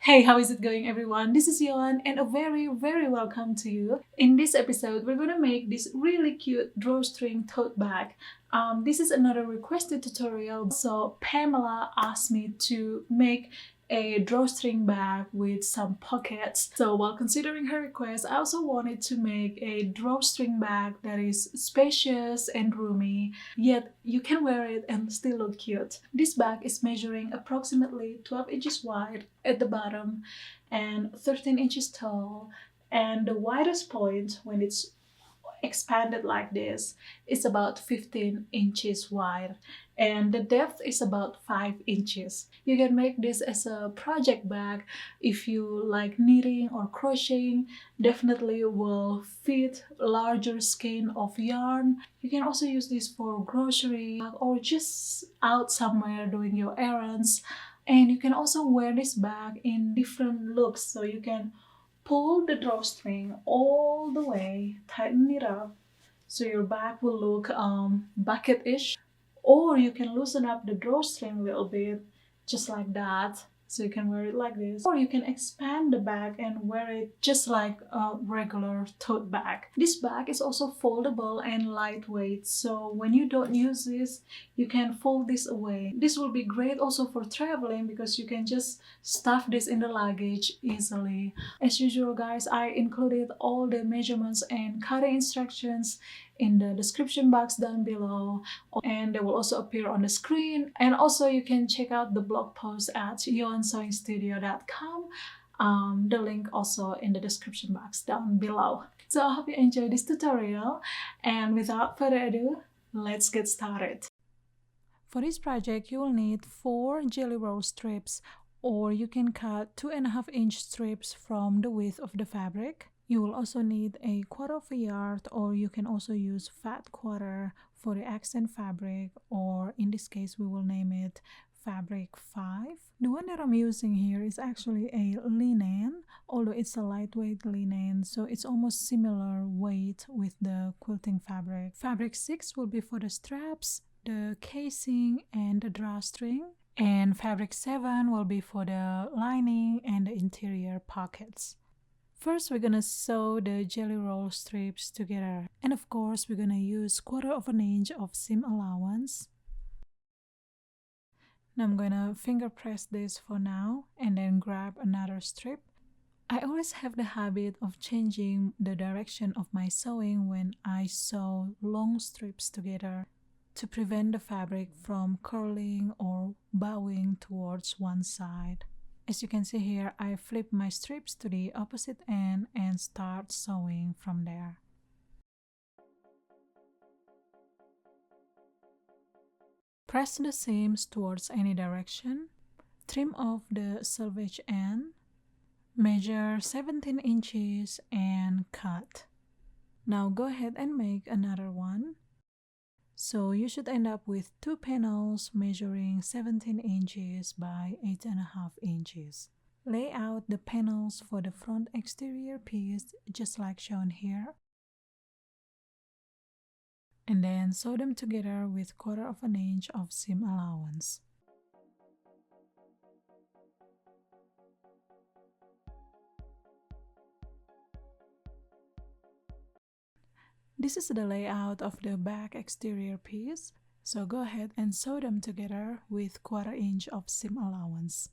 Hey, how is it going, everyone? This is Yohan, and a very welcome to you. In this episode, we're gonna make this really cute drawstring tote bag. This is another requested tutorial. So Pamela asked me to make a drawstring bag with some pockets. So while considering her request, I also wanted to make a drawstring bag that is spacious and roomy, yet you can wear it and still look cute. This bag is measuring approximately 12 inches wide at the bottom and 13 inches tall, and the widest point when it's expanded like this is about 15 inches wide, and the depth is about 5 inches. You can make this as a project bag if you like knitting or crocheting. Definitely will fit larger skein of yarn. You can also use this for grocery or just out somewhere doing your errands. And you can also wear this bag in different looks, so you can pull the drawstring all the way, tighten it up so your bag will look bucket-ish, or you can loosen up the drawstring a little bit, just like that, so you can wear it like this, or you can expand the bag and wear it just like a regular tote bag. This bag is also foldable and lightweight, so when you don't use this, you can fold this away. This will be great also for traveling because you can just stuff this in the luggage easily. As usual, guys, I included all the measurements and cutting instructions in the description box down below, and they will also appear on the screen. And also you can check out the blog post at yohansewingstudio.com. The link also in the description box down below. So I hope you enjoy this tutorial, and without further ado, let's get started. For this project, you will need 4 jelly roll strips, or you can cut 2.5-inch strips from the width of the fabric. You will also need a 1/4 of a yard, or you can also use fat quarter for the accent fabric, or in this case we will name it fabric 5. The one that I'm using here is actually a linen, although it's a lightweight linen, so it's almost similar weight with the quilting fabric. Fabric 6 will be for the straps, the casing, and the drawstring, and fabric 7 will be for the lining and the interior pockets. First, we're gonna sew the jelly roll strips together, and of course we're gonna use 1/4 of an inch of seam allowance. Now I'm gonna finger press this for now and then grab another strip. I always have the habit of changing the direction of my sewing when I sew long strips together to prevent the fabric from curling or bowing towards one side. As you can see here, I flip my strips to the opposite end and start sewing from there. Press the seams towards any direction. Trim off the selvage end. Measure 17 inches and cut. Now go ahead and make another one. So you should end up with 2 panels measuring 17 inches by 8.5 inches. Lay out the panels for the front exterior piece just like shown here. And then sew them together with 1/4 of an inch of seam allowance. This is the layout of the back exterior piece, so go ahead and sew them together with 1/4 inch of seam allowance.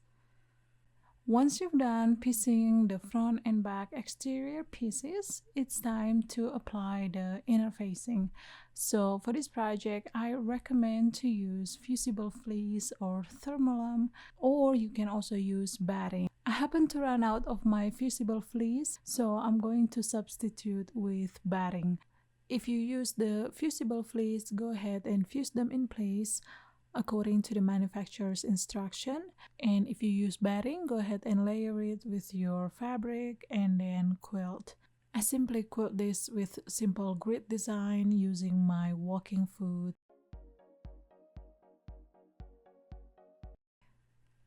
Once you've done piecing the front and back exterior pieces, it's time to apply the inner facing. So for this project, I recommend to use fusible fleece or thermalum, or you can also use batting. I happen to run out of my fusible fleece, so I'm going to substitute with batting. If you use the fusible fleece, go ahead and fuse them in place according to the manufacturer's instruction. And if you use batting, go ahead and layer it with your fabric and then quilt. I simply quilt this with simple grid design using my walking foot.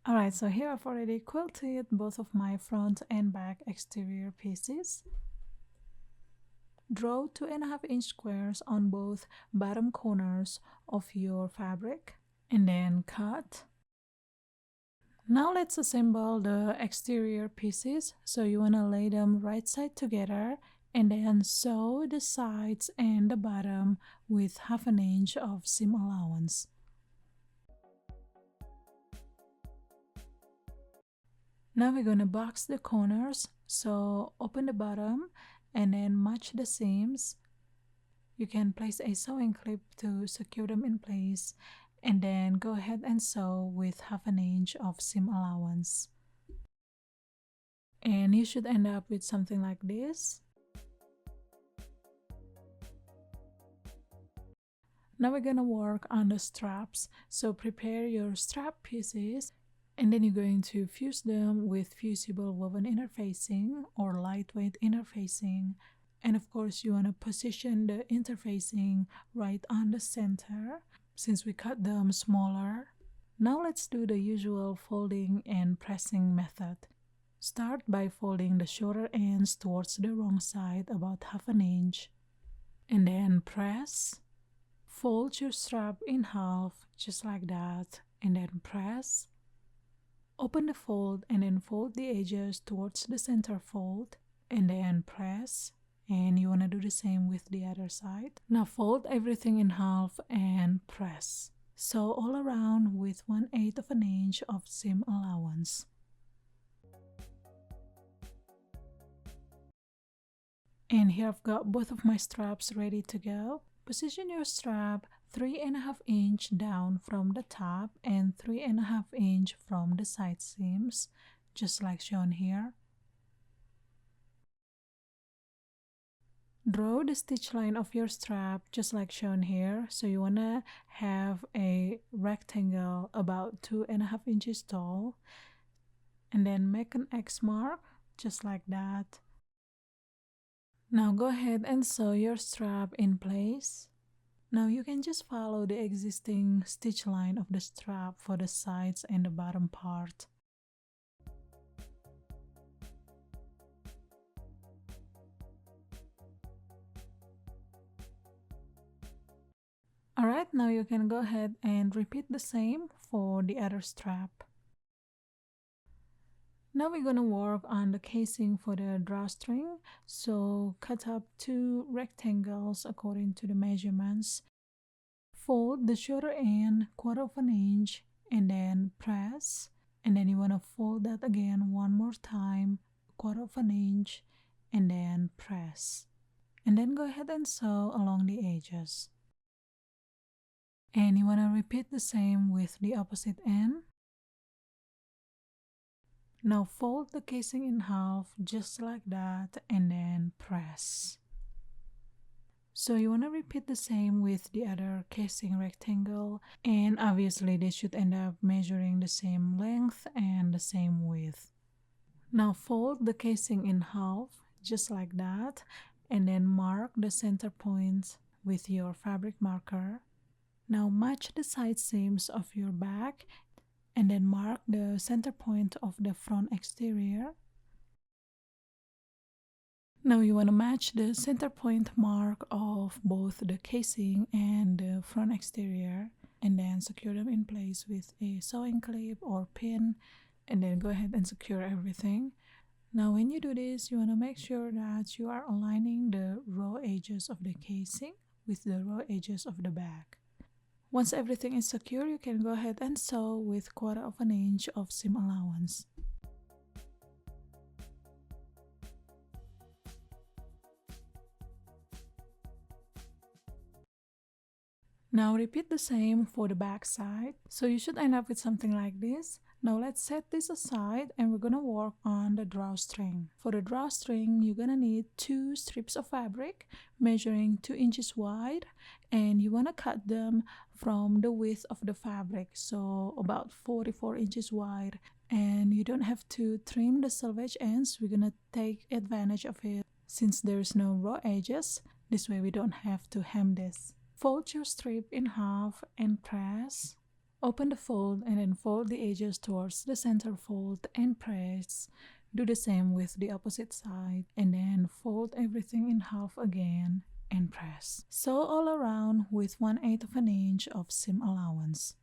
Alright, so here I've already quilted both of my front and back exterior pieces. Draw 2.5-inch squares on both bottom corners of your fabric and then cut. Now let's assemble the exterior pieces. So you want to lay them right side together and then sew the sides and the bottom with 1/2 inch of seam allowance. Now we're going to box the corners. So open the bottom and then match the seams. You can place a sewing clip to secure them in place and then go ahead and sew with 1/2 inch of seam allowance. And you should end up with something like this. Now we're gonna work on the straps. So prepare your strap pieces and then you're going to fuse them with fusible woven interfacing or lightweight interfacing. And of course you want to position the interfacing right on the center since we cut them smaller. Now let's do the usual folding and pressing method. Start by folding the shorter ends towards the wrong side about 1/2 inch and then press. Fold your strap in half just like that and then press. Open the fold and then fold the edges towards the center fold and then press. And you want to do the same with the other side. Now fold everything in half and press. Sew all around with 1/8 of an inch of seam allowance. And here I've got both of my straps ready to go. Position your strap 3.5 inch down from the top and 3.5 inch from the side seams, just like shown here. Draw the stitch line of your strap just like shown here. So you want to have a rectangle about 2.5 inches tall and then make an X mark just like that. Now go ahead and sew your strap in place. Now you can just follow the existing stitch line of the strap for the sides and the bottom part. Alright, now you can go ahead and repeat the same for the other strap. Now we're gonna work on the casing for the drawstring. So cut up 2 rectangles according to the measurements. Fold the shorter end 1/4 inch and then press. And then you wanna fold that again one more time, 1/4 inch, and then press. And then go ahead and sew along the edges. And you want to repeat the same with the opposite end. Now fold the casing in half just like that and then press. So you want to repeat the same with the other casing rectangle, and obviously they should end up measuring the same length and the same width. Now fold the casing in half just like that and then mark the center point with your fabric marker. Now match the side seams of your back and then mark the center point of the front exterior. Now you want to match the center point mark of both the casing and the front exterior and then secure them in place with a sewing clip or pin and then go ahead and secure everything. Now when you do this, you want to make sure that you are aligning the raw edges of the casing with the raw edges of the back. Once everything is secure, you can go ahead and sew with 1/4 inch of seam allowance. Now repeat the same for the back side. So you should end up with something like this. Now let's set this aside and we're gonna work on the drawstring. For the drawstring, you're gonna need 2 strips of fabric measuring 2 inches wide, and you wanna cut them from the width of the fabric, so about 44 inches wide. And you don't have to trim the selvage ends. We're gonna take advantage of it since there's no raw edges. This way we don't have to hem this. Fold your strip in half and press. Open the fold and then fold the edges towards the center fold and press. Do the same with the opposite side and then fold everything in half again and press. Sew all around with 1/8 of an inch of seam allowance.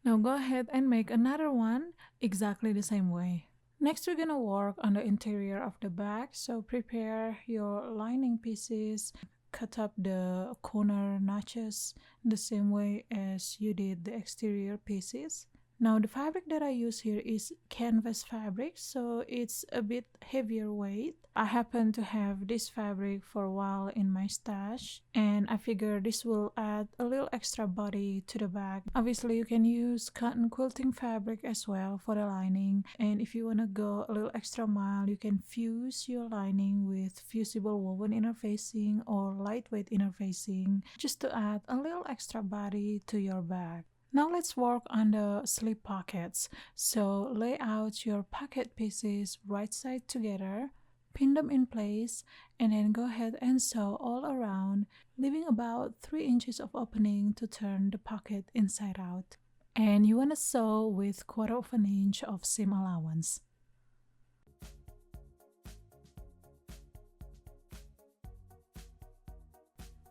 Now go ahead and make another one exactly the same way. Next, we're gonna work on the interior of the bag. So prepare your lining pieces, cut up the corner notches the same way as you did the exterior pieces. Now the fabric that I use here is canvas fabric, so it's a bit heavier weight. I happen to have this fabric for a while in my stash, and I figure this will add a little extra body to the bag. Obviously you can use cotton quilting fabric as well for the lining, and if you want to go a little extra mile, you can fuse your lining with fusible woven interfacing or lightweight interfacing just to add a little extra body to your bag. Now let's work on the slip pockets. So lay out your pocket pieces right side together, pin them in place, and then go ahead and sew all around, leaving about 3 inches of opening to turn the pocket inside out. And you want to sew with 1/4 inch of seam allowance.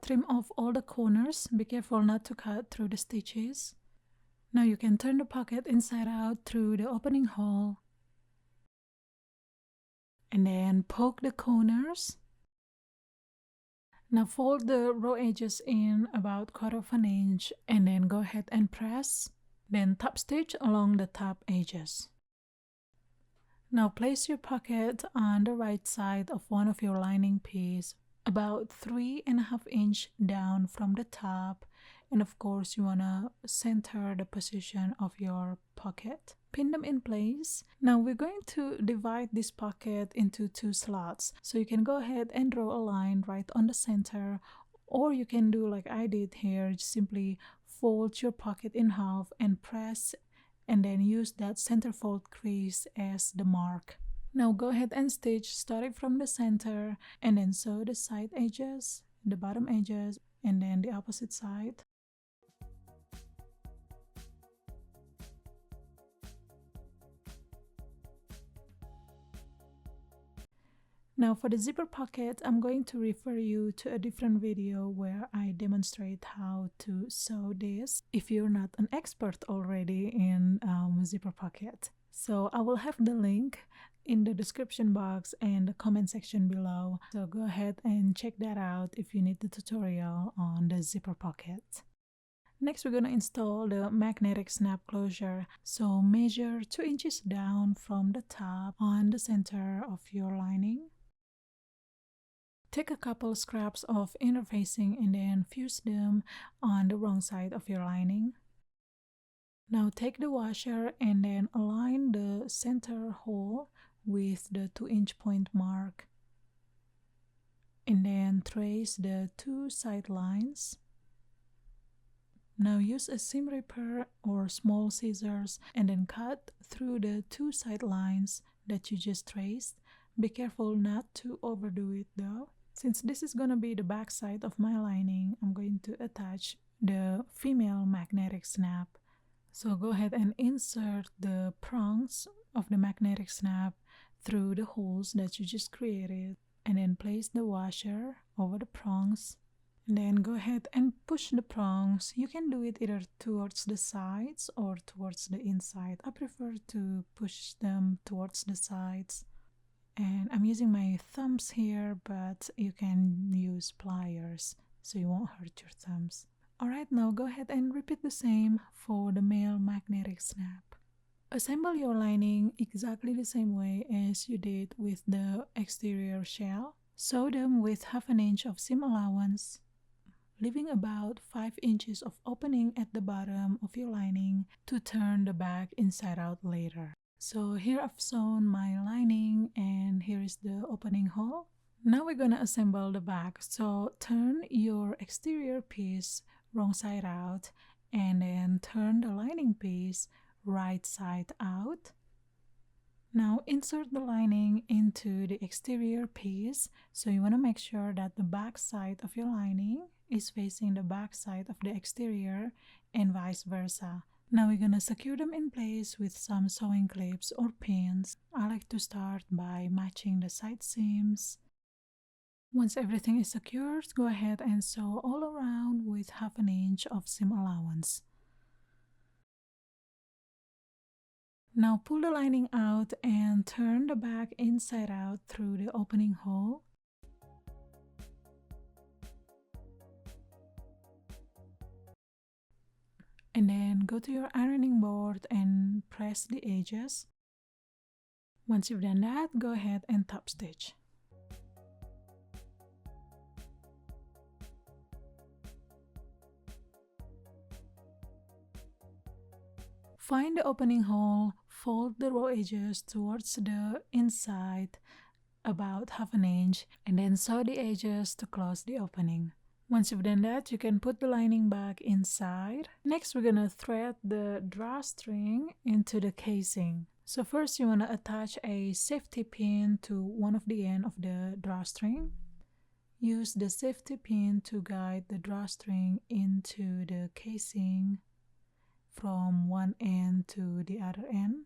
Trim off all the corners, be careful not to cut through the stitches. Now you can turn the pocket inside out through the opening hole and then poke the corners. Now fold the raw edges in about 1/4 inch and then go ahead and press, then top stitch along the top edges. Now place your pocket on the right side of one of your lining piece, about 3.5 inch down from the top. And of course you want to center the position of your pocket. Pin them in place. Now we're going to divide this pocket into 2 slots. So you can go ahead and draw a line right on the center, or you can do like I did here, just simply fold your pocket in half and press, and then use that center fold crease as the mark. Now go ahead and stitch starting from the center and then sew the side edges, the bottom edges, and then the opposite side. Now for the zipper pocket, I'm going to refer you to a different video where I demonstrate how to sew this if you're not an expert already in zipper pocket. So I will have the link in the description box and the comment section below. So go ahead and check that out if you need the tutorial on the zipper pocket. Next, we're going to install the magnetic snap closure. So measure 2 inches down from the top on the center of your lining. Take a couple scraps of interfacing and then fuse them on the wrong side of your lining. Now take the washer and then align the center hole with the 2 inch point mark. And then trace the 2 side lines. Now use a seam ripper or small scissors and then cut through the 2 side lines that you just traced. Be careful not to overdo it though. Since this is going to be the back side of my lining, I'm going to attach the female magnetic snap. So go ahead and insert the prongs of the magnetic snap through the holes that you just created, and then place the washer over the prongs. And then go ahead and push the prongs. You can do it either towards the sides or towards the inside. I prefer to push them towards the sides. And I'm using my thumbs here, but you can use pliers so you won't hurt your thumbs. Alright, now go ahead and repeat the same for the male magnetic snap. Assemble your lining exactly the same way as you did with the exterior shell. Sew them with 1/2 inch of seam allowance, leaving about 5 inches of opening at the bottom of your lining to turn the bag inside out later. So here I've sewn my lining and here is the opening hole. Now we're gonna assemble the bag. So turn your exterior piece wrong side out and then turn the lining piece right side out. Now insert the lining into the exterior piece. So you want to make sure that the back side of your lining is facing the back side of the exterior and vice versa. Now we're gonna secure them in place with some sewing clips or pins. I like to start by matching the side seams. Once everything is secured, go ahead and sew all around with 1/2 inch of seam allowance. Now pull the lining out and turn the back inside out through the opening hole. And then go to your ironing board and press the edges. Once you've done that, go ahead and top stitch. Find the opening hole, fold the raw edges towards the inside about 1/2 inch, and then sew the edges to close the opening. Once you've done that, you can put the lining back inside. Next, we're gonna thread the drawstring into the casing. So first, you wanna attach a safety pin to one of the ends of the drawstring. Use the safety pin to guide the drawstring into the casing from one end to the other end.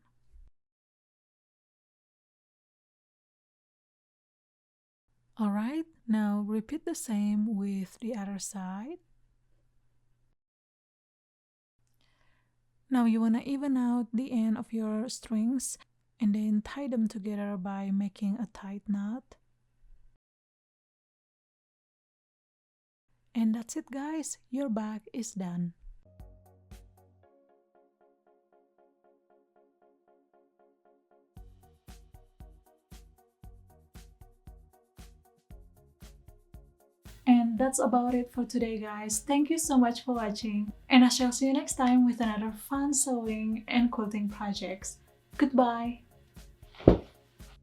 Alright, now repeat the same with the other side. Now you want to even out the end of your strings and then tie them together by making a tight knot. And that's it guys, your bag is done. And that's about it for today guys. Thank you so much for watching, and I shall see you next time with another fun sewing and quilting projects. Goodbye!